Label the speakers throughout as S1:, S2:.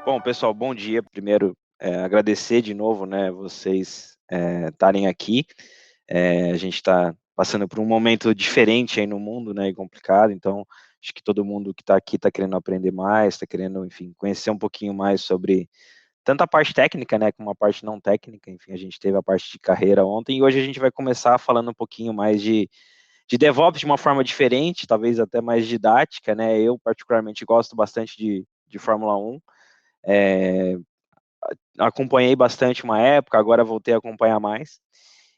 S1: Bom, pessoal, bom dia. Primeiro, agradecer de novo, né, vocês estarem aqui. A gente está passando por um momento diferente aí no mundo, né, e complicado, então acho que todo mundo que está aqui está querendo aprender mais, está querendo, enfim, conhecer um pouquinho mais sobre tanto a parte técnica, né, como a parte não técnica. Enfim, a gente teve a parte de carreira ontem e hoje a gente vai começar falando um pouquinho mais de DevOps de uma forma diferente, talvez até mais didática, né. Eu particularmente gosto bastante de Fórmula 1. É, Acompanhei bastante uma época, agora voltei a acompanhar mais.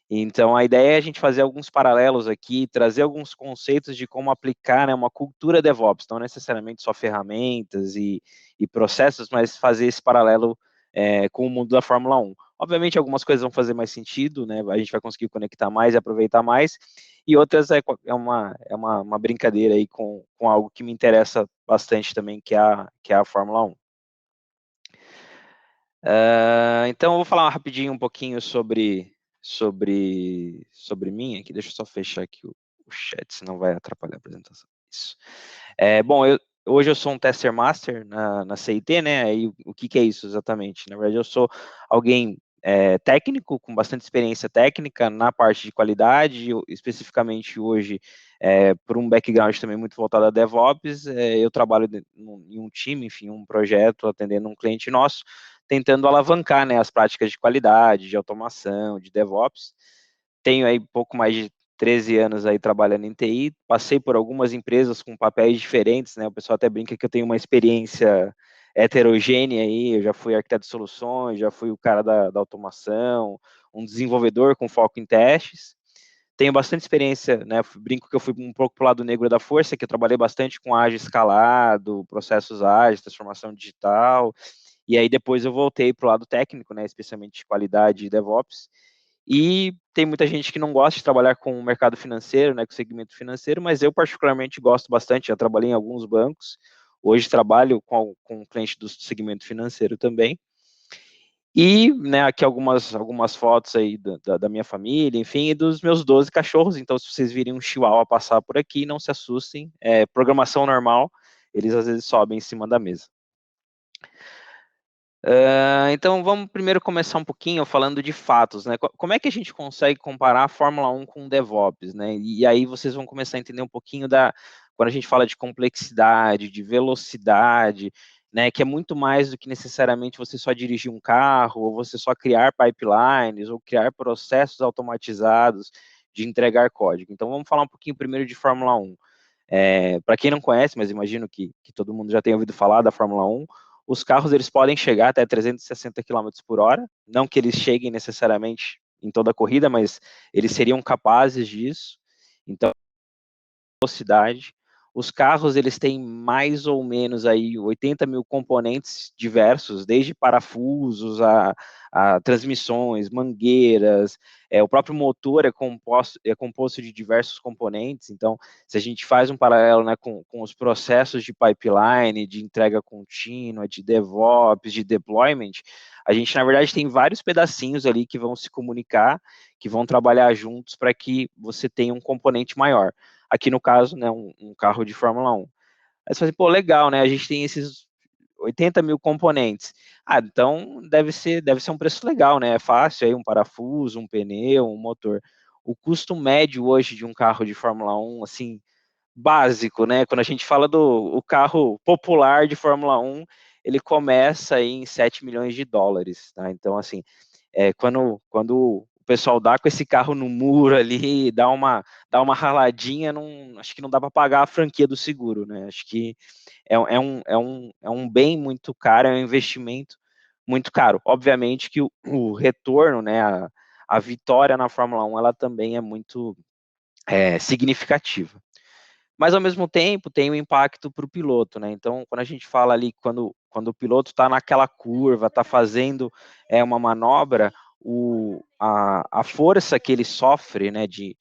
S1: Então, a ideia é a gente fazer alguns paralelos aqui, trazer alguns conceitos de como aplicar, né, uma cultura DevOps, não necessariamente só ferramentas e processos, mas fazer esse paralelo com o mundo da Fórmula 1. Obviamente, algumas coisas vão fazer mais sentido, né, a gente vai conseguir conectar mais e aproveitar mais, e outras é uma brincadeira aí com algo que me interessa bastante também, que é a Fórmula 1. Então, eu vou falar rapidinho um pouquinho sobre mim aqui. Deixa eu só fechar aqui o chat, senão vai atrapalhar a apresentação. Isso. Bom, hoje eu sou um Tester Master na CIT, né? E o que é isso exatamente? Na verdade, eu sou alguém técnico, com bastante experiência técnica na parte de qualidade, especificamente hoje, por um background também muito voltado a DevOps. Eu trabalho em um time, enfim, um projeto, atendendo um cliente nosso, tentando alavancar, né, as práticas de qualidade, de automação, de DevOps. Tenho aí pouco mais de 13 anos aí trabalhando em TI, passei por algumas empresas com papéis diferentes, né, o pessoal até brinca que eu tenho uma experiência heterogênea aí, eu já fui arquiteto de soluções, já fui o cara da automação, um desenvolvedor com foco em testes. Tenho bastante experiência, né, brinco que eu fui um pouco para o lado negro da força, que eu trabalhei bastante com ágil escalado, processos ágeis, transformação digital, e aí depois eu voltei para o lado técnico, né, especialmente de qualidade e DevOps. E tem muita gente que não gosta de trabalhar com o mercado financeiro, né, com o segmento financeiro, mas eu particularmente gosto bastante, já trabalhei em alguns bancos, hoje trabalho com cliente do segmento financeiro também. E, né, aqui algumas fotos aí da minha família, enfim, e dos meus 12 cachorros. Então, se vocês virem um chihuahua passar por aqui, não se assustem, é programação normal, eles às vezes sobem em cima da mesa. Então, vamos primeiro começar um pouquinho falando de fatos, né? Como é que a gente consegue comparar a Fórmula 1 com o DevOps, né? E aí vocês vão começar a entender um pouquinho quando a gente fala de complexidade, de velocidade, né? Que é muito mais do que necessariamente você só dirigir um carro, ou você só criar pipelines, ou criar processos automatizados de entregar código. Então, vamos falar um pouquinho primeiro de Fórmula 1. Para quem não conhece, mas imagino que todo mundo já tenha ouvido falar da Fórmula 1, os carros eles podem chegar até 360 km por hora, não que eles cheguem necessariamente em toda a corrida, mas eles seriam capazes disso. Então, velocidade. Os carros eles têm mais ou menos aí 80 mil componentes diversos, desde parafusos a transmissões, mangueiras, o próprio motor é composto de diversos componentes. Então, se a gente faz um paralelo, né, com os processos de pipeline, de entrega contínua, de DevOps, de deployment, a gente, na verdade, tem vários pedacinhos ali que vão se comunicar, que vão trabalhar juntos para que você tenha um componente maior. Aqui no caso, né, um carro de Fórmula 1. Aí você fala assim, pô, legal, né? A gente tem esses 80 mil componentes. Então deve ser um preço legal, né? É fácil aí um parafuso, um pneu, um motor. O custo médio hoje de um carro de Fórmula 1, assim, básico, né? Quando a gente fala do o carro popular de Fórmula 1, ele começa aí em 7 milhões de dólares, tá? Então, assim, quando o pessoal dá com esse carro no muro ali, dá uma raladinha, acho que não dá para pagar a franquia do seguro, né? Acho que é um bem muito caro, é um investimento muito caro. Obviamente que o retorno, né, a vitória na Fórmula 1, ela também é muito significativa. Mas, ao mesmo tempo, tem um impacto para o piloto, né? Então, quando a gente fala ali, quando o piloto está naquela curva, está fazendo uma manobra, a força que ele sofre, né, de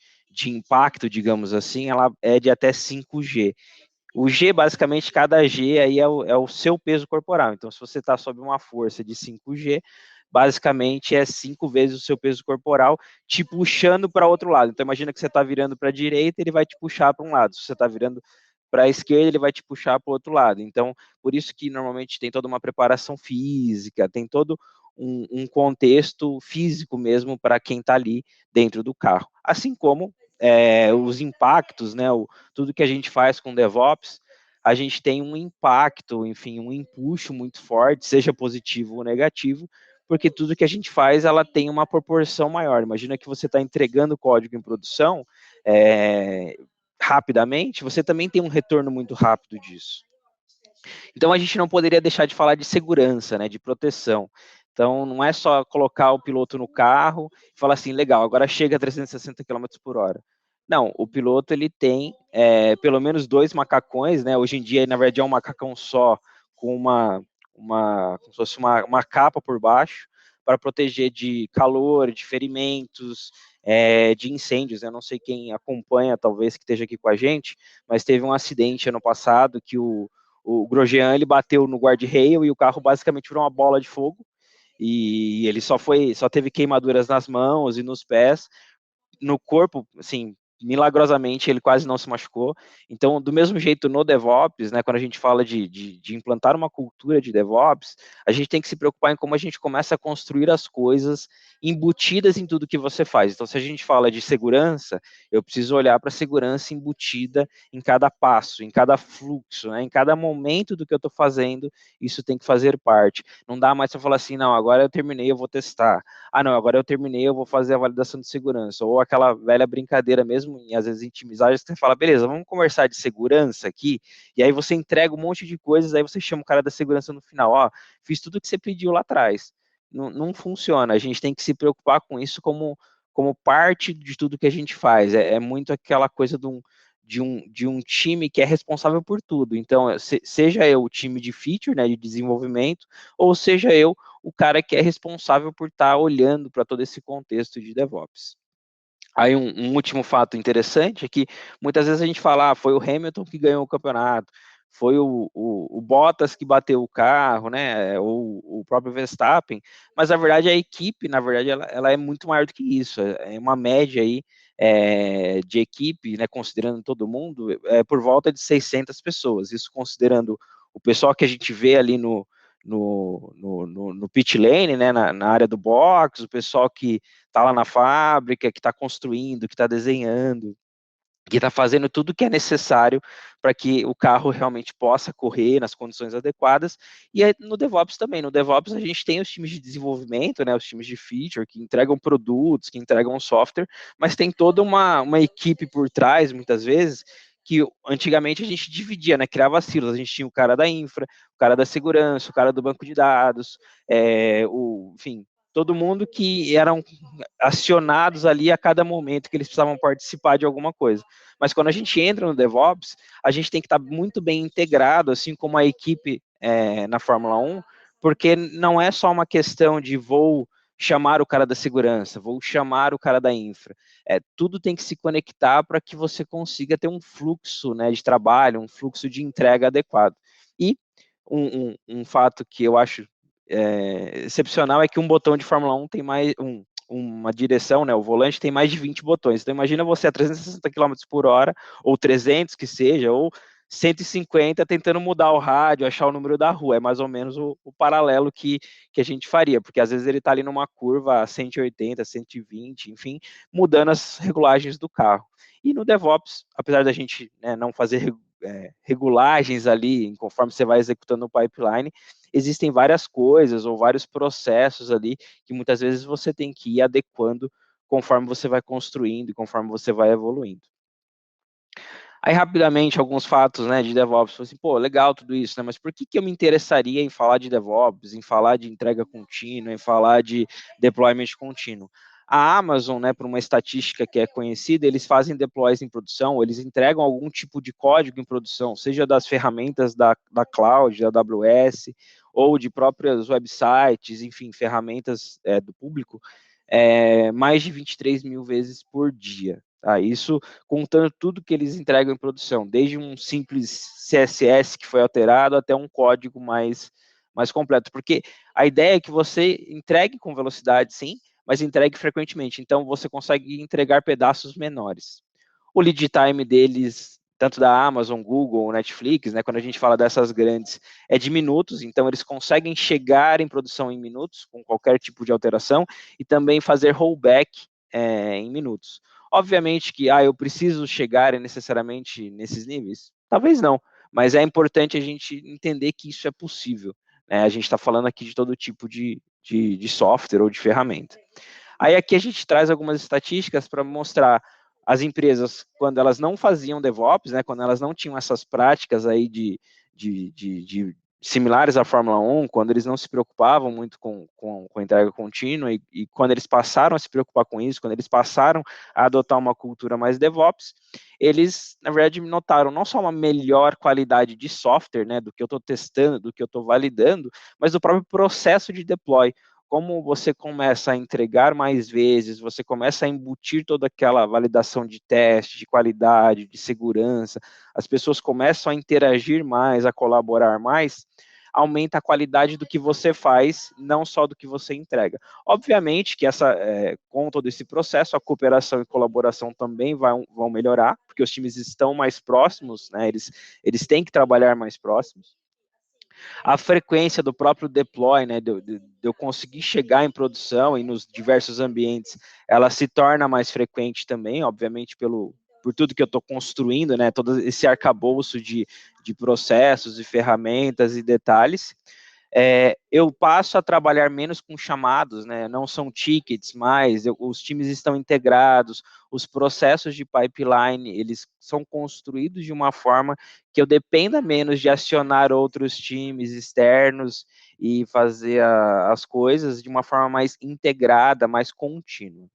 S1: impacto, digamos assim, ela é de até 5G. O G, basicamente, cada G aí é o seu peso corporal. Então, se você está sob uma força de 5G, basicamente é 5 vezes o seu peso corporal, te puxando para outro lado. Então, imagina que você está virando para a direita, ele vai te puxar para um lado. Se você está virando para a esquerda, ele vai te puxar para o outro lado. Então, por isso que normalmente tem toda uma preparação física, tem todo um contexto físico mesmo para quem está ali dentro do carro. Assim como os impactos, né, tudo que a gente faz com DevOps, a gente tem um impacto, enfim, um empuxo muito forte, seja positivo ou negativo, porque tudo que a gente faz, ela tem uma proporção maior. Imagina que você está entregando código em produção rapidamente, você também tem um retorno muito rápido disso. Então, a gente não poderia deixar de falar de segurança, né, de proteção. Então, não é só colocar o piloto no carro e falar assim, legal, agora chega a 360 km por hora. Não, o piloto ele tem pelo menos 2 macacões, né? Hoje em dia, na verdade, é um macacão só, com como se fosse uma capa por baixo, para proteger de calor, de ferimentos, de incêndios. Eu não sei quem acompanha, talvez, que esteja aqui com a gente, mas teve um acidente ano passado que o Grosjean ele bateu no guarda-rail e o carro basicamente virou uma bola de fogo e ele só teve queimaduras nas mãos e nos pés, no corpo, assim, milagrosamente ele quase não se machucou. Então, do mesmo jeito no DevOps, né, quando a gente fala de implantar uma cultura de DevOps, a gente tem que se preocupar em como a gente começa a construir as coisas embutidas em tudo que você faz. Então, se a gente fala de segurança, eu preciso olhar para a segurança embutida em cada passo, em cada fluxo, né, em cada momento do que eu estou fazendo, isso tem que fazer parte. Não dá mais para falar assim, não, agora eu terminei, eu vou testar. Ah, não, agora eu terminei, eu vou fazer a validação de segurança. Ou aquela velha brincadeira mesmo, e às vezes intimizagens, você fala, beleza, vamos conversar de segurança aqui, e aí você entrega um monte de coisas, aí você chama o cara da segurança no final, ó, fiz tudo que você pediu lá atrás. Não, não funciona, a gente tem que se preocupar com isso como parte de tudo que a gente faz. É muito aquela coisa de um time que é responsável por tudo. Então, seja eu o time de feature, né, de desenvolvimento, ou seja eu o cara que é responsável por estar olhando para todo esse contexto de DevOps. Aí um último fato interessante é que muitas vezes a gente fala, foi o Hamilton que ganhou o campeonato, foi o Bottas que bateu o carro, né, ou o próprio Verstappen, mas na verdade a equipe, na verdade, ela é muito maior do que isso, é uma média aí de equipe, né, considerando todo mundo, por volta de 600 pessoas, isso considerando o pessoal que a gente vê ali no pit lane, né, na área do box, o pessoal que está lá na fábrica, que está construindo, que está desenhando, que está fazendo tudo o que é necessário para que o carro realmente possa correr nas condições adequadas. E aí, no DevOps também. No DevOps a gente tem os times de desenvolvimento, né, os times de feature, que entregam produtos, que entregam software, mas tem toda uma equipe por trás, muitas vezes, que antigamente a gente dividia, né, criava silos. A gente tinha o cara da infra, o cara da segurança, o cara do banco de dados, enfim, todo mundo que eram acionados ali a cada momento que eles precisavam participar de alguma coisa. Mas quando a gente entra no DevOps, a gente tem que estar muito bem integrado, assim como a equipe na Fórmula 1, porque não é só uma questão de vou chamar o cara da segurança, vou chamar o cara da infra. Tudo tem que se conectar para que você consiga ter um fluxo, né, de trabalho, um fluxo de entrega adequado. E um fato que eu acho excepcional é que um botão de Fórmula 1 tem mais uma direção, né, o volante tem mais de 20 botões. Então imagina você a 360 km por hora, ou 300 que seja, ou 150 tentando mudar o rádio, achar o número da rua. É mais ou menos o paralelo que a gente faria, porque às vezes ele está ali numa curva a 180, 120, enfim, mudando as regulagens do carro. E no DevOps, apesar da gente não fazer regulagens ali, conforme você vai executando o pipeline, existem várias coisas ou vários processos ali que muitas vezes você tem que ir adequando conforme você vai construindo e conforme você vai evoluindo. Aí, rapidamente, alguns fatos, né, de DevOps, assim, pô, legal tudo isso, né, mas por que eu me interessaria em falar de DevOps, em falar de entrega contínua, em falar de deployment contínuo? A Amazon, né, por uma estatística que é conhecida, eles fazem deploys em produção, eles entregam algum tipo de código em produção, seja das ferramentas da cloud, da AWS, ou de próprios websites, enfim, ferramentas do público, mais de 23 mil vezes por dia. Tá? Isso contando tudo que eles entregam em produção, desde um simples CSS que foi alterado até um código mais completo, porque a ideia é que você entregue com velocidade, sim, mas entregue frequentemente, então você consegue entregar pedaços menores. O lead time deles tanto da Amazon, Google, Netflix, né, quando a gente fala dessas grandes, é de minutos, então eles conseguem chegar em produção em minutos, com qualquer tipo de alteração, e também fazer rollback em minutos. Obviamente que, eu preciso chegar necessariamente nesses níveis? Talvez não, mas é importante a gente entender que isso é possível, né? A gente está falando aqui de todo tipo de software ou de ferramenta. Aí aqui a gente traz algumas estatísticas para mostrar as empresas, quando elas não faziam DevOps, né, quando elas não tinham essas práticas aí de similares à Fórmula 1, quando eles não se preocupavam muito com a entrega contínua, e quando eles passaram a se preocupar com isso, quando eles passaram a adotar uma cultura mais DevOps, eles, na verdade, notaram não só uma melhor qualidade de software, né, do que eu estou testando, do que eu estou validando, mas do próprio processo de deploy. Como você começa a entregar mais vezes, você começa a embutir toda aquela validação de teste, de qualidade, de segurança, as pessoas começam a interagir mais, a colaborar mais, aumenta a qualidade do que você faz, não só do que você entrega. Obviamente que com todo esse processo, a cooperação e colaboração também vão melhorar, porque os times estão mais próximos, né? Eles têm que trabalhar mais próximos. A frequência do próprio deploy, né, de eu conseguir chegar em produção e nos diversos ambientes, ela se torna mais frequente também, obviamente por tudo que eu estou construindo, né, todo esse arcabouço de processos e ferramentas e detalhes. Eu passo a trabalhar menos com chamados, né? Não são tickets mais, os times estão integrados, os processos de pipeline, eles são construídos de uma forma que eu dependa menos de acionar outros times externos e fazer as coisas de uma forma mais integrada, mais contínua.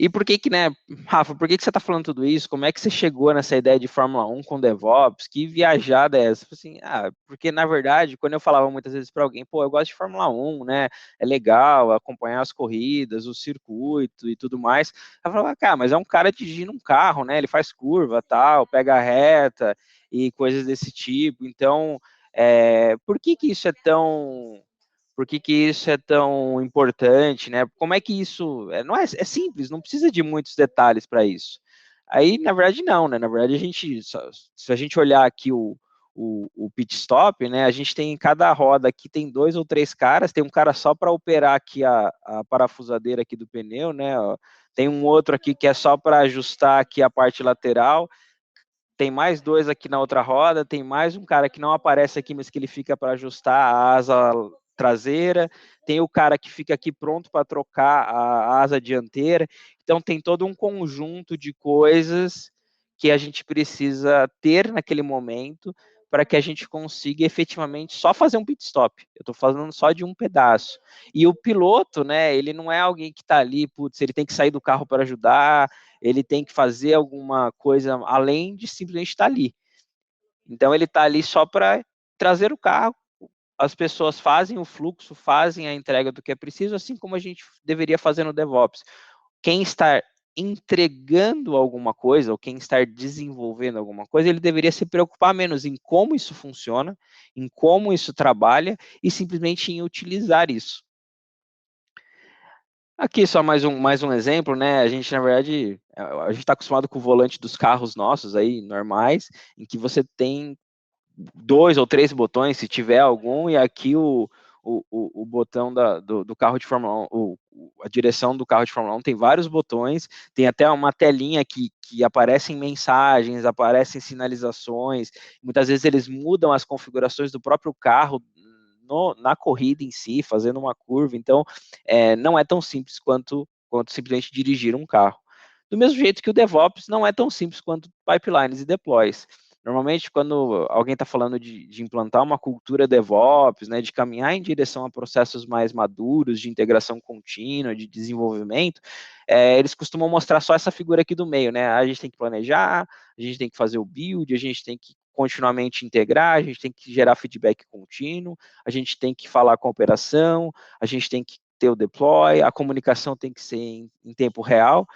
S1: E por que que, né, Rafa, por que que você está falando tudo isso? Como é que você chegou nessa ideia de Fórmula 1 com DevOps? Que viajada é essa? Assim, porque na verdade, quando eu falava muitas vezes para alguém, pô, eu gosto de Fórmula 1, né? É legal acompanhar as corridas, o circuito e tudo mais. Eu falava, cara, mas é um cara dirigindo um carro, né? Ele faz curva, tal, pega reta e coisas desse tipo. Então, por que que isso é tão importante, né? Como é que isso não é simples, não precisa de muitos detalhes para isso. Aí, na verdade, não, né? Na verdade, se a gente olhar aqui o pit stop, né? A gente tem em cada roda aqui tem 2 ou 3 caras, tem um cara só para operar aqui a parafusadeira aqui do pneu, né? Tem um outro aqui que é só para ajustar aqui a parte lateral. Tem mais 2 aqui na outra roda, tem mais um cara que não aparece aqui, mas que ele fica para ajustar a asa traseira, tem o cara que fica aqui pronto para trocar a asa dianteira. Então tem todo um conjunto de coisas que a gente precisa ter naquele momento para que a gente consiga efetivamente só fazer um pit stop. Eu estou falando só de um pedaço. E o piloto, né, ele não é alguém que está ali, putz, ele tem que sair do carro para ajudar, ele tem que fazer alguma coisa além de simplesmente estar ali. Então ele está ali só para trazer o carro, as pessoas fazem o fluxo, fazem a entrega do que é preciso, assim como a gente deveria fazer no DevOps. Quem está entregando alguma coisa, ou quem está desenvolvendo alguma coisa, ele deveria se preocupar menos em como isso funciona, em como isso trabalha, e simplesmente em utilizar isso. Aqui só mais um exemplo, né? A gente, na verdade, a gente está acostumado com o volante dos carros nossos aí, normais, em que você tem 2 ou 3 botões, se tiver algum, e aqui o botão do carro de Fórmula 1, a direção do carro de Fórmula 1 tem vários botões, tem até uma telinha que aparecem mensagens, aparecem sinalizações, muitas vezes eles mudam as configurações do próprio carro na corrida em si, fazendo uma curva, então não é tão simples quanto simplesmente dirigir um carro. Do mesmo jeito que o DevOps não é tão simples quanto pipelines e deploys. Normalmente, quando alguém está falando de implantar uma cultura DevOps, né, de caminhar em direção a processos mais maduros, de integração contínua, de desenvolvimento, eles costumam mostrar só essa figura aqui do meio, né? A gente tem que planejar, a gente tem que fazer o build, a gente tem que continuamente integrar, a gente tem que gerar feedback contínuo, a gente tem que falar com a operação, a gente tem que ter o deploy, a comunicação tem que ser em tempo real,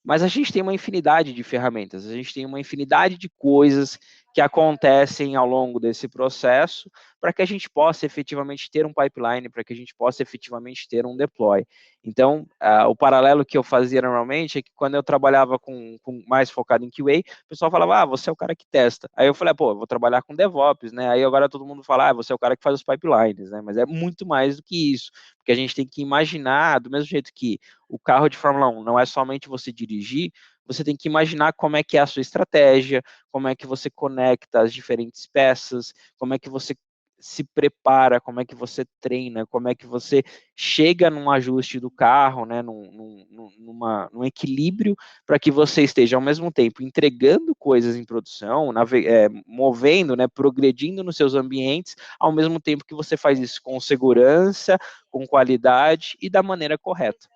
S1: mas a gente tem uma infinidade de ferramentas, a gente tem uma infinidade de coisas que acontecem ao longo desse processo, para que a gente possa efetivamente ter um pipeline, para que a gente possa efetivamente ter um deploy. Então, o paralelo que eu fazia normalmente é que quando eu trabalhava com mais focado em QA, o pessoal falava, você é o cara que testa. Aí eu falei, pô, eu vou trabalhar com DevOps, né? Aí agora todo mundo fala, você é o cara que faz os pipelines, né? Mas é muito mais do que isso, porque a gente tem que imaginar, do mesmo jeito que o carro de Fórmula 1 não é somente você dirigir, você tem que imaginar como é que é a sua estratégia, como é que você conecta as diferentes peças, como é que você se prepara, como é que você treina, como é que você chega num ajuste do carro, né, num equilíbrio para que você esteja ao mesmo tempo entregando coisas em produção, movendo, né, progredindo nos seus ambientes, ao mesmo tempo que você faz isso com segurança, com qualidade e da maneira correta.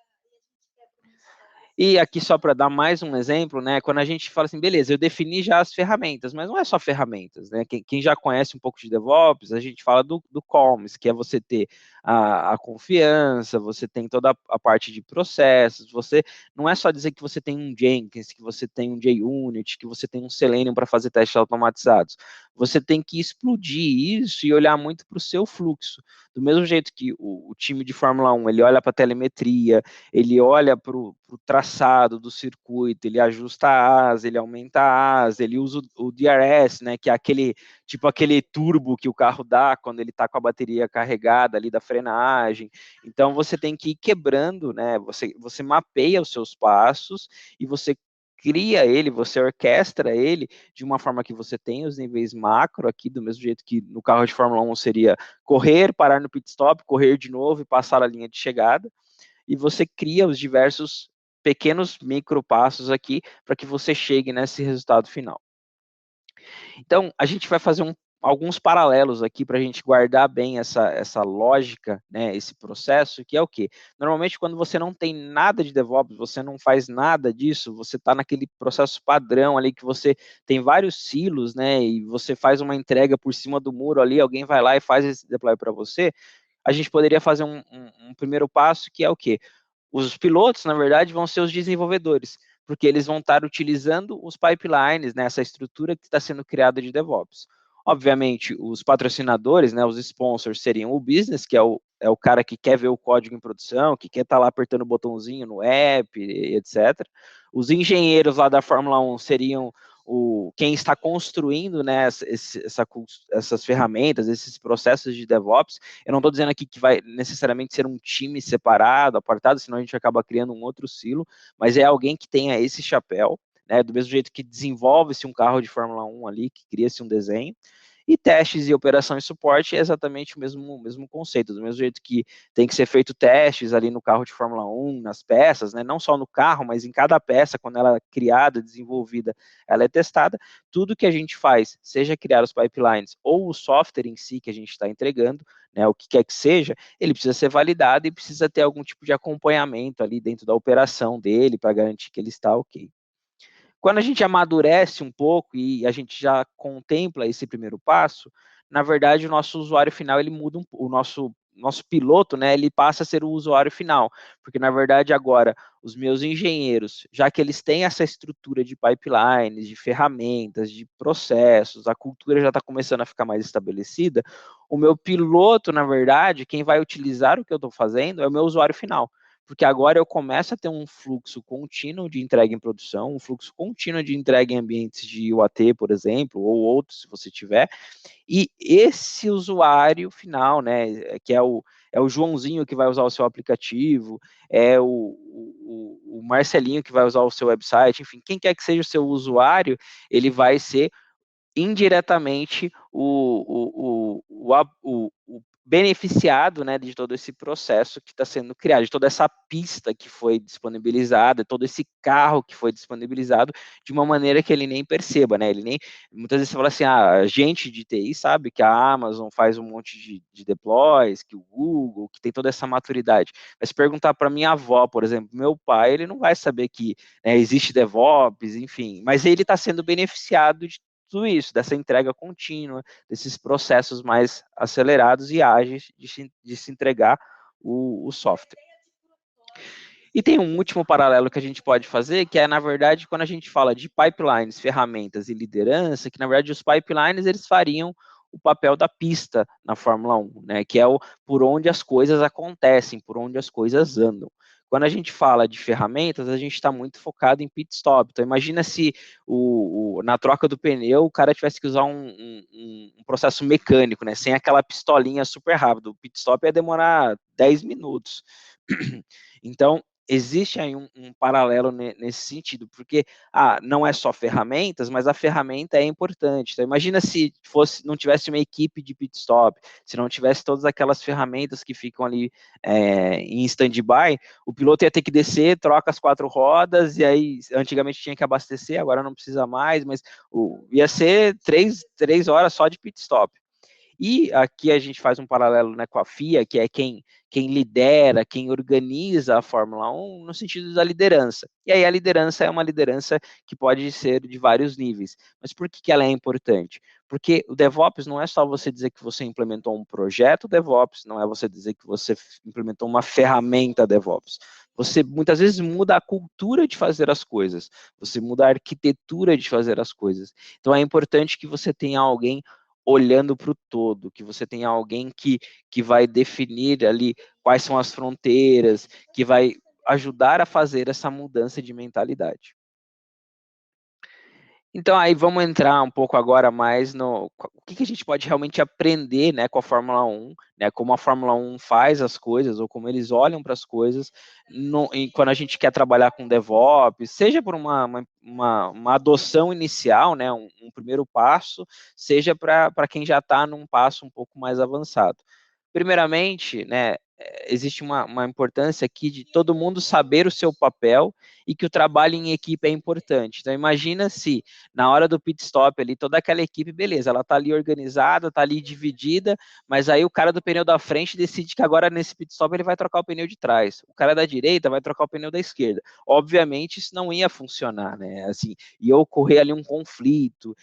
S1: E aqui só para dar mais um exemplo, né, quando a gente fala assim, beleza, eu defini já as ferramentas, mas não é só ferramentas, né, quem já conhece um pouco de DevOps, a gente fala do comms, que é você ter a confiança, você tem toda a parte de processos, você não é só dizer que você tem um Jenkins, que você tem um JUnit, que você tem um Selenium para fazer testes automatizados, você tem que explodir isso e olhar muito para o seu fluxo, do mesmo jeito que o time de Fórmula 1, ele olha para a telemetria, ele olha para o traçado do circuito, ele ajusta a asa, ele aumenta a asa, ele usa o DRS, né, que é aquele turbo que o carro dá quando ele está com a bateria carregada ali da frenagem. Então você tem que ir quebrando, né, você mapeia os seus passos e você cria ele, você orquestra ele de uma forma que você tem os níveis macro aqui, do mesmo jeito que no carro de Fórmula 1 seria correr, parar no pit stop, correr de novo e passar a linha de chegada, e você cria os diversos pequenos micropassos aqui para que você chegue nesse resultado final. Então, a gente vai fazer alguns paralelos aqui para a gente guardar bem essa lógica, né, esse processo, que é o quê? Normalmente, quando você não tem nada de DevOps, você não faz nada disso, você está naquele processo padrão ali que você tem vários silos, né, e você faz uma entrega por cima do muro ali, alguém vai lá e faz esse deploy para você, a gente poderia fazer um primeiro passo, que é o quê? Os pilotos, na verdade, vão ser os desenvolvedores, porque eles vão estar utilizando os pipelines, né, essa estrutura que está sendo criada de DevOps. Obviamente, os patrocinadores, né, os sponsors, seriam o business, que é o cara que quer ver o código em produção, que quer estar lá apertando o botãozinho no app, etc. Os engenheiros lá da Fórmula 1 seriam quem está construindo, né, essas ferramentas, esses processos de DevOps. Eu não estou dizendo aqui que vai necessariamente ser um time separado, apartado, senão a gente acaba criando um outro silo, mas é alguém que tenha esse chapéu, né, do mesmo jeito que desenvolve-se um carro de Fórmula 1 ali, que cria-se um desenho, e testes e operação e suporte é exatamente o mesmo conceito, do mesmo jeito que tem que ser feito testes ali no carro de Fórmula 1, nas peças, né, não só no carro, mas em cada peça, quando ela é criada, desenvolvida, ela é testada. Tudo que a gente faz, seja criar os pipelines ou o software em si que a gente está entregando, né, o que quer que seja, ele precisa ser validado e precisa ter algum tipo de acompanhamento ali dentro da operação dele para garantir que ele está ok. Quando a gente amadurece um pouco e a gente já contempla esse primeiro passo, na verdade o nosso usuário final ele muda o nosso piloto, né, ele passa a ser o usuário final, porque na verdade agora os meus engenheiros, já que eles têm essa estrutura de pipelines, de ferramentas, de processos, a cultura já está começando a ficar mais estabelecida, o meu piloto, na verdade, quem vai utilizar o que eu estou fazendo é o meu usuário final, porque agora eu começo a ter um fluxo contínuo de entrega em produção, um fluxo contínuo de entrega em ambientes de UAT, por exemplo, ou outros, se você tiver, e esse usuário final, né, que é o Joãozinho que vai usar o seu aplicativo, é o Marcelinho que vai usar o seu website, enfim, quem quer que seja o seu usuário, ele vai ser indiretamente o beneficiado, né, de todo esse processo que está sendo criado, de toda essa pista que foi disponibilizada, todo esse carro que foi disponibilizado, de uma maneira que ele nem perceba, né? Muitas vezes você fala assim, a gente de TI sabe que a Amazon faz um monte de deploys, que o Google, que tem toda essa maturidade. Mas se perguntar para minha avó, por exemplo, meu pai, ele não vai saber que, né, existe DevOps, enfim, mas ele está sendo beneficiado de tudo isso, dessa entrega contínua, desses processos mais acelerados e ágeis de se entregar o software. E tem um último paralelo que a gente pode fazer, que é, na verdade, quando a gente fala de pipelines, ferramentas e liderança, que, na verdade, os pipelines, eles fariam o papel da pista na Fórmula 1, né, que é o por onde as coisas acontecem, por onde as coisas andam. Quando a gente fala de ferramentas, a gente está muito focado em pit stop. Então, imagina se na troca do pneu o cara tivesse que usar um processo mecânico, né, sem aquela pistolinha super rápida. O pit stop ia demorar 10 minutos. Então, existe aí um paralelo nesse sentido, porque não é só ferramentas, mas a ferramenta é importante. Então, imagina se não tivesse uma equipe de pit stop, se não tivesse todas aquelas ferramentas que ficam ali em stand-by, o piloto ia ter que descer, troca as 4 rodas, e aí antigamente tinha que abastecer, agora não precisa mais, mas ia ser 3 horas só de pit stop. E aqui a gente faz um paralelo, né, com a FIA, que é quem lidera, quem organiza a Fórmula 1 no sentido da liderança. E aí a liderança é uma liderança que pode ser de vários níveis. Mas por que ela é importante? Porque o DevOps não é só você dizer que você implementou um projeto DevOps, não é você dizer que você implementou uma ferramenta DevOps. Você muitas vezes muda a cultura de fazer as coisas, você muda a arquitetura de fazer as coisas. Então é importante que você tenha alguém olhando para o todo, que você tenha alguém que vai definir ali quais são as fronteiras, que vai ajudar a fazer essa mudança de mentalidade. Então, aí vamos entrar um pouco agora mais no o que a gente pode realmente aprender, né, com a Fórmula 1, né, como a Fórmula 1 faz as coisas, ou como eles olham para as coisas, quando a gente quer trabalhar com DevOps, seja por uma adoção inicial, né, um primeiro passo, seja para quem já está num passo um pouco mais avançado. Primeiramente, né, existe uma importância aqui de todo mundo saber o seu papel e que o trabalho em equipe é importante. Então, imagina se na hora do pit stop ali, toda aquela equipe, beleza, ela tá ali organizada, tá ali dividida, mas aí o cara do pneu da frente decide que agora nesse pit stop ele vai trocar o pneu de trás. O cara da direita vai trocar o pneu da esquerda. Obviamente isso não ia funcionar, né? Assim, ia ocorrer ali um conflito,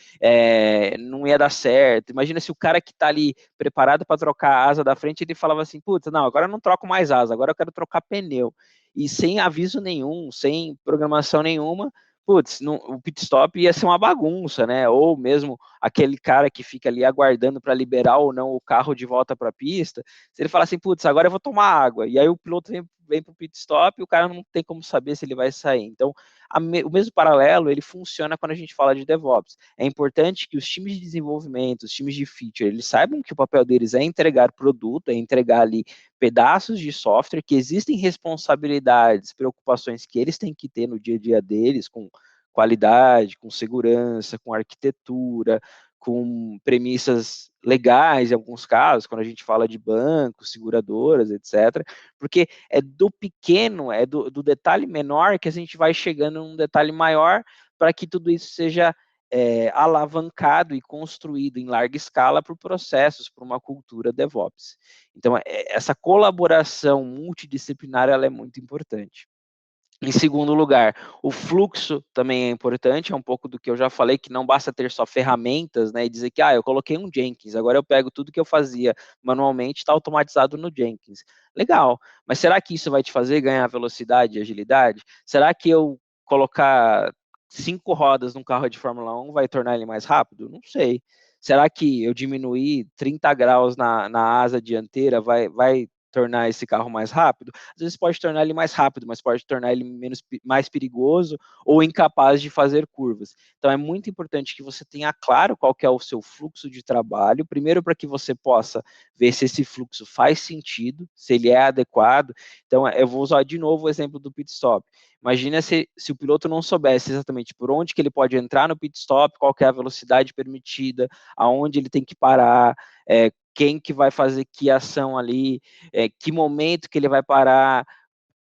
S1: não ia dar certo. Imagina se o cara que tá ali preparado para trocar a asa da frente, ele falava assim, putz, não, agora eu não troco mais asa, agora eu quero trocar pneu. E sem aviso nenhum, sem programação nenhuma, putz, o pit stop ia ser uma bagunça, né? Ou mesmo aquele cara que fica ali aguardando para liberar ou não o carro de volta para a pista, se ele falar assim, putz, agora eu vou tomar água, e aí o piloto vem para o pit stop e o cara não tem como saber se ele vai sair. Então, o mesmo paralelo, ele funciona quando a gente fala de DevOps. É importante que os times de desenvolvimento, os times de feature, eles saibam que o papel deles é entregar produto, é entregar ali pedaços de software, que existem responsabilidades, preocupações que eles têm que ter no dia a dia deles, com qualidade, com segurança, com arquitetura, com premissas legais em alguns casos, quando a gente fala de bancos, seguradoras, etc. Porque é do pequeno, é do detalhe menor que a gente vai chegando num detalhe maior para que tudo isso seja alavancado e construído em larga escala por processos, por uma cultura DevOps. Então, essa colaboração multidisciplinar ela é muito importante. Em segundo lugar, o fluxo também é importante, é um pouco do que eu já falei, que não basta ter só ferramentas, né, e dizer que, eu coloquei um Jenkins, agora eu pego tudo que eu fazia manualmente, está automatizado no Jenkins. Legal, mas será que isso vai te fazer ganhar velocidade e agilidade? Será que eu colocar 5 rodas num carro de Fórmula 1 vai tornar ele mais rápido? Não sei. Será que eu diminuir 30 graus na asa dianteira vai tornar esse carro mais rápido? Às vezes pode tornar ele mais rápido, mas pode tornar ele mais perigoso ou incapaz de fazer curvas. Então é muito importante que você tenha claro qual que é o seu fluxo de trabalho, primeiro para que você possa ver se esse fluxo faz sentido, se ele é adequado. Então eu vou usar de novo o exemplo do pit stop. Imagina se o piloto não soubesse exatamente por onde que ele pode entrar no pit stop, qual que é a velocidade permitida, aonde ele tem que parar, quem que vai fazer que ação ali, que momento que ele vai parar,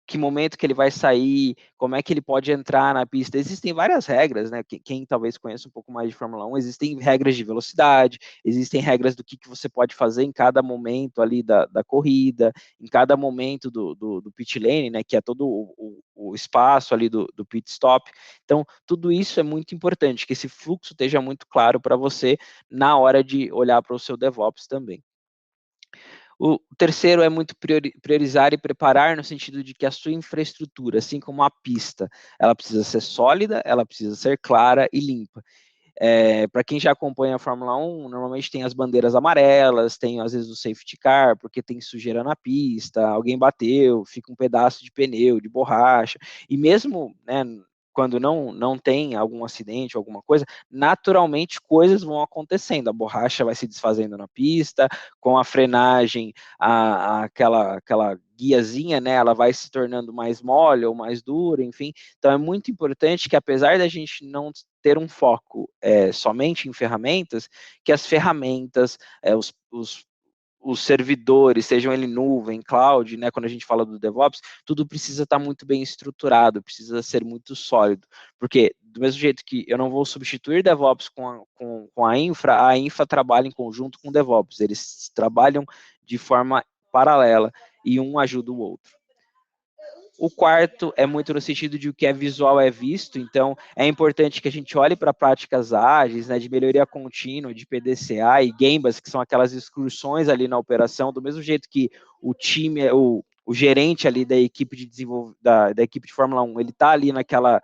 S1: que momento que ele vai sair, como é que ele pode entrar na pista. Existem várias regras, né? Quem talvez conheça um pouco mais de Fórmula 1, existem regras de velocidade, existem regras do que você pode fazer em cada momento ali da corrida, em cada momento do pit lane, né? Que é todo o espaço ali do pit stop. Então, tudo isso é muito importante, que esse fluxo esteja muito claro para você na hora de olhar para o seu DevOps também. O terceiro é muito priorizar e preparar no sentido de que a sua infraestrutura, assim como a pista, ela precisa ser sólida, ela precisa ser clara e limpa. Para quem já acompanha a Fórmula 1, normalmente tem as bandeiras amarelas, tem às vezes o safety car, porque tem sujeira na pista, alguém bateu, fica um pedaço de pneu, de borracha, e mesmo, né, quando não tem algum acidente, alguma coisa, naturalmente coisas vão acontecendo, a borracha vai se desfazendo na pista, com a frenagem, aquela guiazinha, né, ela vai se tornando mais mole ou mais dura, enfim, então é muito importante que apesar da gente não ter um foco somente em ferramentas, que as ferramentas, os servidores, sejam ele nuvem, cloud, né, quando a gente fala do DevOps, tudo precisa estar muito bem estruturado, precisa ser muito sólido, porque do mesmo jeito que eu não vou substituir DevOps com a infra trabalha em conjunto com o DevOps, eles trabalham de forma paralela e um ajuda o outro. O quarto é muito no sentido de o que é visual é visto, então é importante que a gente olhe para práticas ágeis, né, de melhoria contínua, de PDCA e Gembas, que são aquelas excursões ali na operação, do mesmo jeito que o time, o gerente ali da equipe de desenvolvimento, da equipe de Fórmula 1, ele está ali naquela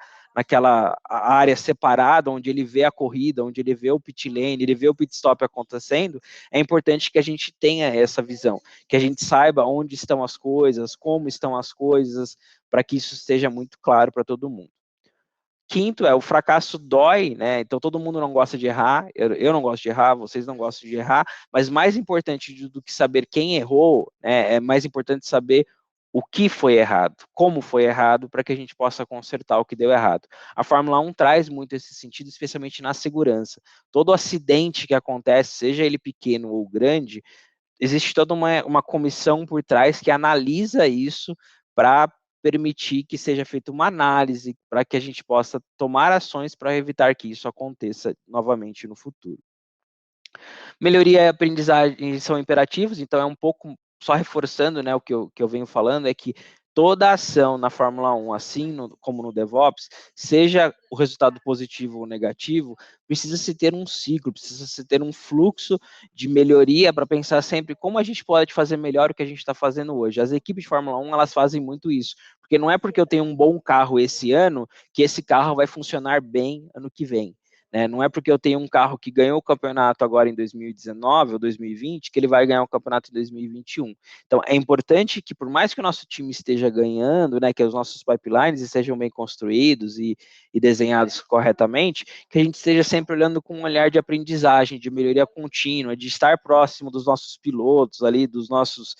S1: área separada, onde ele vê a corrida, onde ele vê o pit lane, ele vê o pit stop acontecendo, é importante que a gente tenha essa visão, que a gente saiba onde estão as coisas, como estão as coisas, para que isso esteja muito claro para todo mundo. Quinto o fracasso dói, né? Então todo mundo não gosta de errar, eu não gosto de errar, vocês não gostam de errar, mas mais importante do que saber quem errou, né, é mais importante saber o que foi errado, como foi errado, para que a gente possa consertar o que deu errado. A Fórmula 1 traz muito esse sentido, especialmente na segurança. Todo acidente que acontece, seja ele pequeno ou grande, existe toda uma comissão por trás que analisa isso para permitir que seja feita uma análise para que a gente possa tomar ações para evitar que isso aconteça novamente no futuro. Melhoria e aprendizagem são imperativos, então é um pouco, só reforçando, né, o que eu venho falando, é que toda ação na Fórmula 1, assim como no DevOps, seja o resultado positivo ou negativo, precisa se ter um ciclo, precisa se ter um fluxo de melhoria para pensar sempre como a gente pode fazer melhor o que a gente está fazendo hoje. As equipes de Fórmula 1, elas fazem muito isso, porque não é porque eu tenho um bom carro esse ano que esse carro vai funcionar bem ano que vem. Não é porque eu tenho um carro que ganhou o campeonato agora em 2019 ou 2020 que ele vai ganhar o campeonato em 2021. Então, é importante que, por mais que o nosso time esteja ganhando, né, que os nossos pipelines estejam bem construídos e desenhados corretamente, que a gente esteja sempre olhando com um olhar de aprendizagem, de melhoria contínua, de estar próximo dos nossos pilotos ali, dos nossos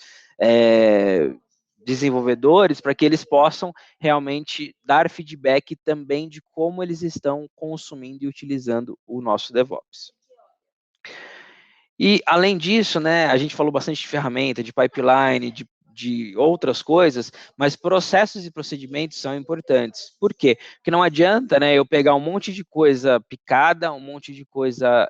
S1: desenvolvedores, para que eles possam realmente dar feedback também de como eles estão consumindo e utilizando o nosso DevOps. E, além disso, né, a gente falou bastante de ferramenta, de pipeline, de outras coisas, mas processos e procedimentos são importantes. Por quê? Porque não adianta, né, eu pegar um monte de coisa picada, um monte de coisa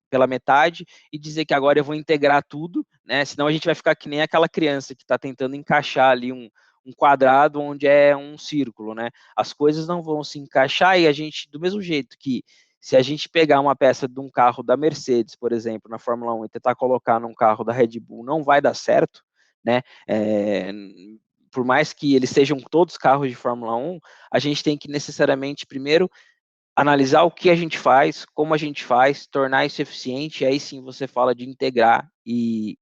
S1: pela metade e dizer que agora eu vou integrar tudo, né? Senão a gente vai ficar que nem aquela criança que está tentando encaixar ali um quadrado onde é um círculo, né? As coisas não vão se encaixar e a gente, do mesmo jeito que se a gente pegar uma peça de um carro da Mercedes, por exemplo, na Fórmula 1 e tentar colocar num carro da Red Bull, não vai dar certo, né? Por mais que eles sejam todos carros de Fórmula 1, a gente tem que necessariamente primeiro analisar o que a gente faz, como a gente faz, tornar isso eficiente, e aí sim você fala de integrar e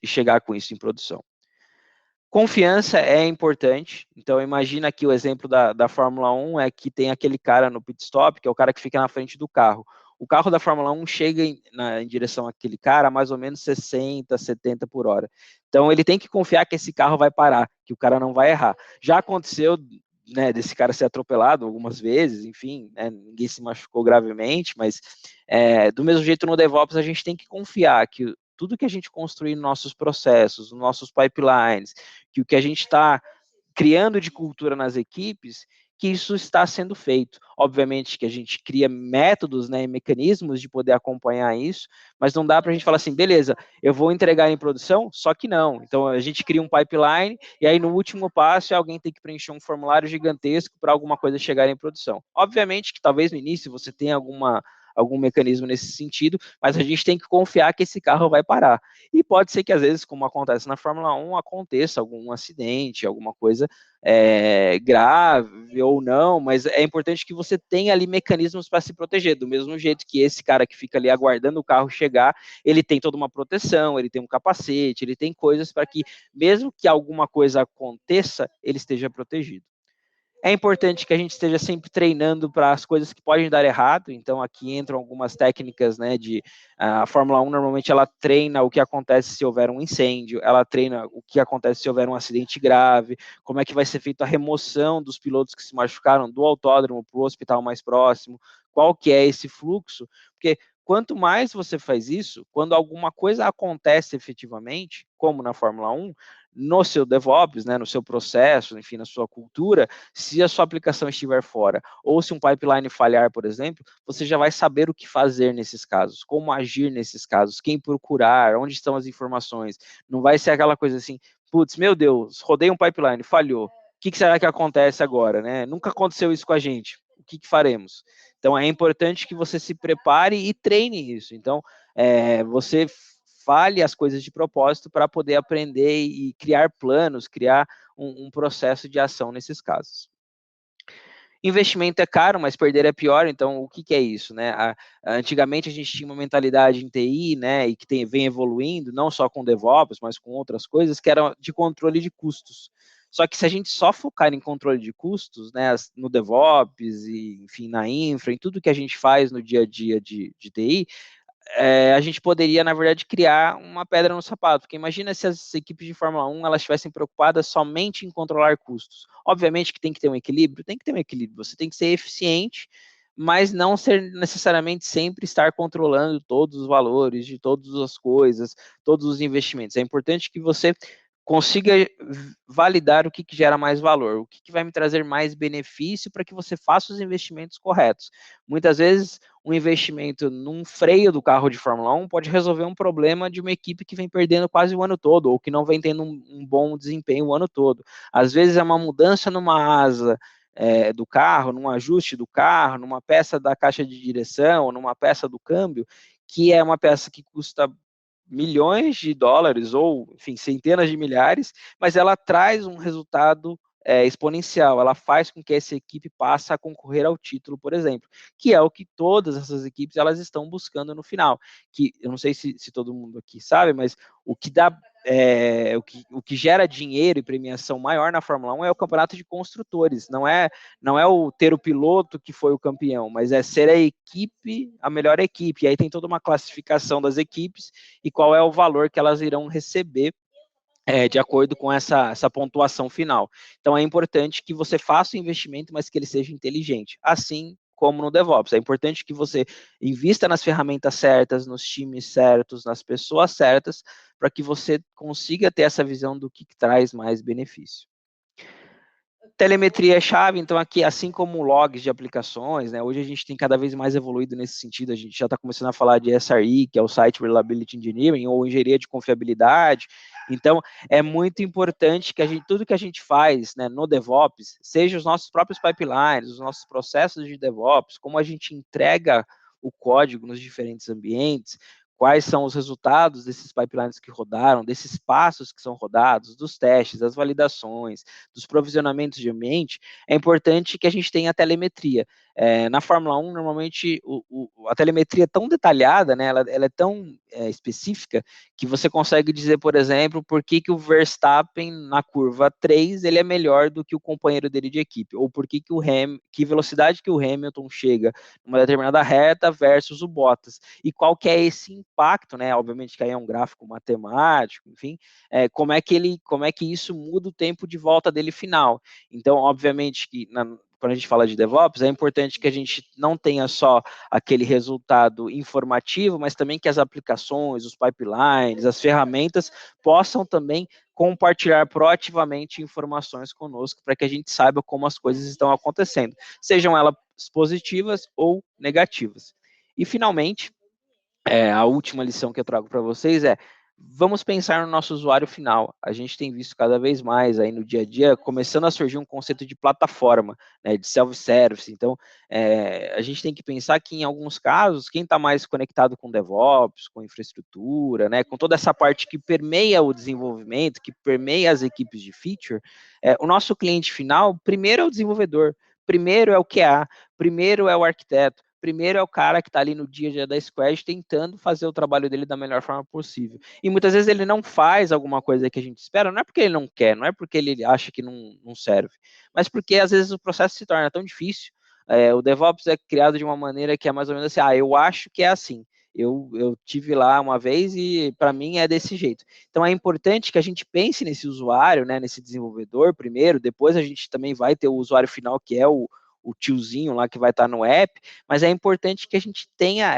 S1: chegar com isso em produção. Confiança é importante, então imagina aqui o exemplo da Fórmula 1, é que tem aquele cara no pit stop, que é o cara que fica na frente do carro. O carro da Fórmula 1 chega em direção àquele cara a mais ou menos 60, 70 por hora. Então ele tem que confiar que esse carro vai parar, que o cara não vai errar. Já aconteceu, né, desse cara ser atropelado algumas vezes, enfim, né, ninguém se machucou gravemente, mas do mesmo jeito no DevOps a gente tem que confiar que tudo que a gente construir nos nossos processos, nos nossos pipelines, que o que a gente está criando de cultura nas equipes, que isso está sendo feito. Obviamente que a gente cria métodos, né, e mecanismos de poder acompanhar isso, mas não dá para a gente falar assim, beleza, eu vou entregar em produção, só que não. Então a gente cria um pipeline e aí no último passo alguém tem que preencher um formulário gigantesco para alguma coisa chegar em produção. Obviamente que talvez no início você tenha algum mecanismo nesse sentido, mas a gente tem que confiar que esse carro vai parar. E pode ser que às vezes, como acontece na Fórmula 1, aconteça algum acidente, alguma coisa grave ou não, mas é importante que você tenha ali mecanismos para se proteger, do mesmo jeito que esse cara que fica ali aguardando o carro chegar, ele tem toda uma proteção, ele tem um capacete, ele tem coisas para que, mesmo que alguma coisa aconteça, ele esteja protegido. É importante que a gente esteja sempre treinando para as coisas que podem dar errado, então aqui entram algumas técnicas, né, a Fórmula 1 normalmente ela treina o que acontece se houver um incêndio, ela treina o que acontece se houver um acidente grave, como é que vai ser feita a remoção dos pilotos que se machucaram do autódromo para o hospital mais próximo, qual que é esse fluxo, porque quanto mais você faz isso, quando alguma coisa acontece efetivamente, como na Fórmula 1, no seu DevOps, né, no seu processo, enfim, na sua cultura, se a sua aplicação estiver fora, ou se um pipeline falhar, por exemplo, você já vai saber o que fazer nesses casos, como agir nesses casos, quem procurar, onde estão as informações. Não vai ser aquela coisa assim, putz, meu Deus, rodei um pipeline, falhou. O que será que acontece agora, né? Nunca aconteceu isso com a gente. O que faremos? Então, é importante que você se prepare e treine isso. Então, você fale as coisas de propósito para poder aprender e criar planos, criar um processo de ação nesses casos. Investimento é caro, mas perder é pior, então o que é isso, né? Antigamente a gente tinha uma mentalidade em TI, né, e que vem evoluindo, não só com DevOps, mas com outras coisas, que era de controle de custos. Só que se a gente só focar em controle de custos, né, no DevOps e, enfim, na infra, em tudo que a gente faz no dia a dia de TI, a gente poderia, na verdade, criar uma pedra no sapato, porque imagina se as equipes de Fórmula 1 elas estivessem preocupadas somente em controlar custos. Obviamente que tem que ter um equilíbrio, você tem que ser eficiente, mas não ser necessariamente sempre estar controlando todos os valores de todas as coisas, todos os investimentos. É importante que você consiga validar o que gera mais valor, o que vai me trazer mais benefício para que você faça os investimentos corretos. Muitas vezes, um investimento num freio do carro de Fórmula 1 pode resolver um problema de uma equipe que vem perdendo quase o ano todo, ou que não vem tendo um bom desempenho o ano todo. Às vezes é uma mudança numa asa do carro, num ajuste do carro, numa peça da caixa de direção, numa peça do câmbio, que é uma peça que custa milhões de dólares ou, enfim, centenas de milhares, mas ela traz um resultado exponencial, ela faz com que essa equipe passe a concorrer ao título, por exemplo, que é o que todas essas equipes elas estão buscando no final, que eu não sei se todo mundo aqui sabe, mas o que dá o que gera dinheiro e premiação maior na Fórmula 1 é o campeonato de construtores, não é o ter o piloto que foi o campeão, mas é ser a melhor equipe, e aí tem toda uma classificação das equipes e qual é o valor que elas irão receber de acordo com essa pontuação final. Então, é importante que você faça o investimento, mas que ele seja inteligente. Assim como no DevOps. É importante que você invista nas ferramentas certas, nos times certos, nas pessoas certas, para que você consiga ter essa visão do que traz mais benefício. Telemetria é chave, então aqui, assim como logs de aplicações, né, hoje a gente tem cada vez mais evoluído nesse sentido, a gente já está começando a falar de SRE, que é o Site Reliability Engineering, ou engenharia de confiabilidade, então é muito importante que tudo que a gente faz, né, no DevOps, seja os nossos próprios pipelines, os nossos processos de DevOps, como a gente entrega o código nos diferentes ambientes, quais são os resultados desses pipelines que rodaram, desses passos que são rodados, dos testes, das validações, dos provisionamentos de ambiente, é importante que a gente tenha a telemetria. Na Fórmula 1, normalmente, a telemetria é tão detalhada, né, ela é tão específica, que você consegue dizer, por exemplo, por que o Verstappen, na curva 3, ele é melhor do que o companheiro dele de equipe, ou por que que velocidade que o Hamilton chega numa determinada reta versus o Bottas, e qual que é esse impacto, né, obviamente que aí é um gráfico matemático, enfim, como é que isso muda o tempo de volta dele final. Então, obviamente que quando a gente fala de DevOps, é importante que a gente não tenha só aquele resultado informativo, mas também que as aplicações, os pipelines, as ferramentas possam também compartilhar proativamente informações conosco para que a gente saiba como as coisas estão acontecendo, sejam elas positivas ou negativas. E, finalmente, a última lição que eu trago para vocês é Vamos pensar no nosso usuário final. A gente tem visto cada vez mais aí no dia a dia, começando a surgir um conceito de plataforma, né, de self-service. Então, a gente tem que pensar que, em alguns casos, quem está mais conectado com DevOps, com infraestrutura, né, com toda essa parte que permeia o desenvolvimento, que permeia as equipes de feature, o nosso cliente final, primeiro é o desenvolvedor, primeiro é o QA, primeiro é o arquiteto, primeiro é o cara que está ali no dia a dia da squad tentando fazer o trabalho dele da melhor forma possível. E muitas vezes ele não faz alguma coisa que a gente espera, não é porque ele não quer, não é porque ele acha que não serve, mas porque às vezes o processo se torna tão difícil. O DevOps é criado de uma maneira que é mais ou menos assim, eu acho que é assim. Eu tive lá uma vez e para mim é desse jeito. Então é importante que a gente pense nesse usuário, né, nesse desenvolvedor primeiro, depois a gente também vai ter o usuário final, que é o tiozinho lá que vai estar no app, mas é importante que a gente tenha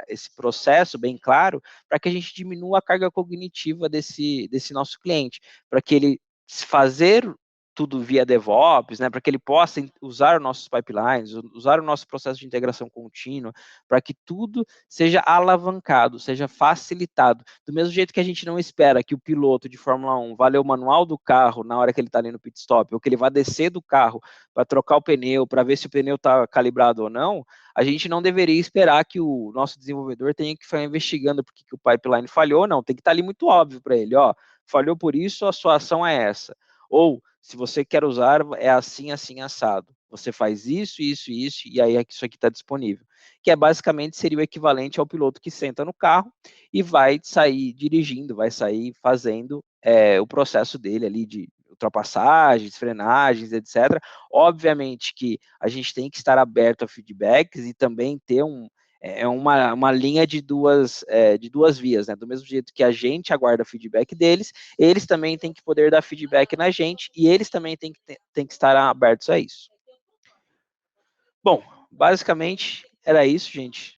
S1: esse processo bem claro para que a gente diminua a carga cognitiva desse nosso cliente, para que ele fazer tudo via DevOps, né, para que ele possa usar os nossos pipelines, usar o nosso processo de integração contínua, para que tudo seja alavancado, seja facilitado. Do mesmo jeito que a gente não espera que o piloto de Fórmula 1 vá ler o manual do carro na hora que ele está ali no pit stop, ou que ele vá descer do carro para trocar o pneu, para ver se o pneu está calibrado ou não, a gente não deveria esperar que o nosso desenvolvedor tenha que ficar investigando porque que o pipeline falhou, não, tem que estar ali muito óbvio para ele, ó, falhou por isso, a sua ação é essa. Ou, se você quer usar, é assim, assim, assado. Você faz isso, isso, isso, e aí isso aqui está disponível. Que é basicamente seria o equivalente ao piloto que senta no carro e vai sair dirigindo, vai sair fazendo o processo dele ali de ultrapassagens, frenagens, etc. Obviamente que a gente tem que estar aberto a feedbacks e também ter uma linha de duas vias, né? Do mesmo jeito que a gente aguarda feedback deles, eles também têm que poder dar feedback na gente e eles também têm que estar abertos a isso. Bom, basicamente era isso, gente.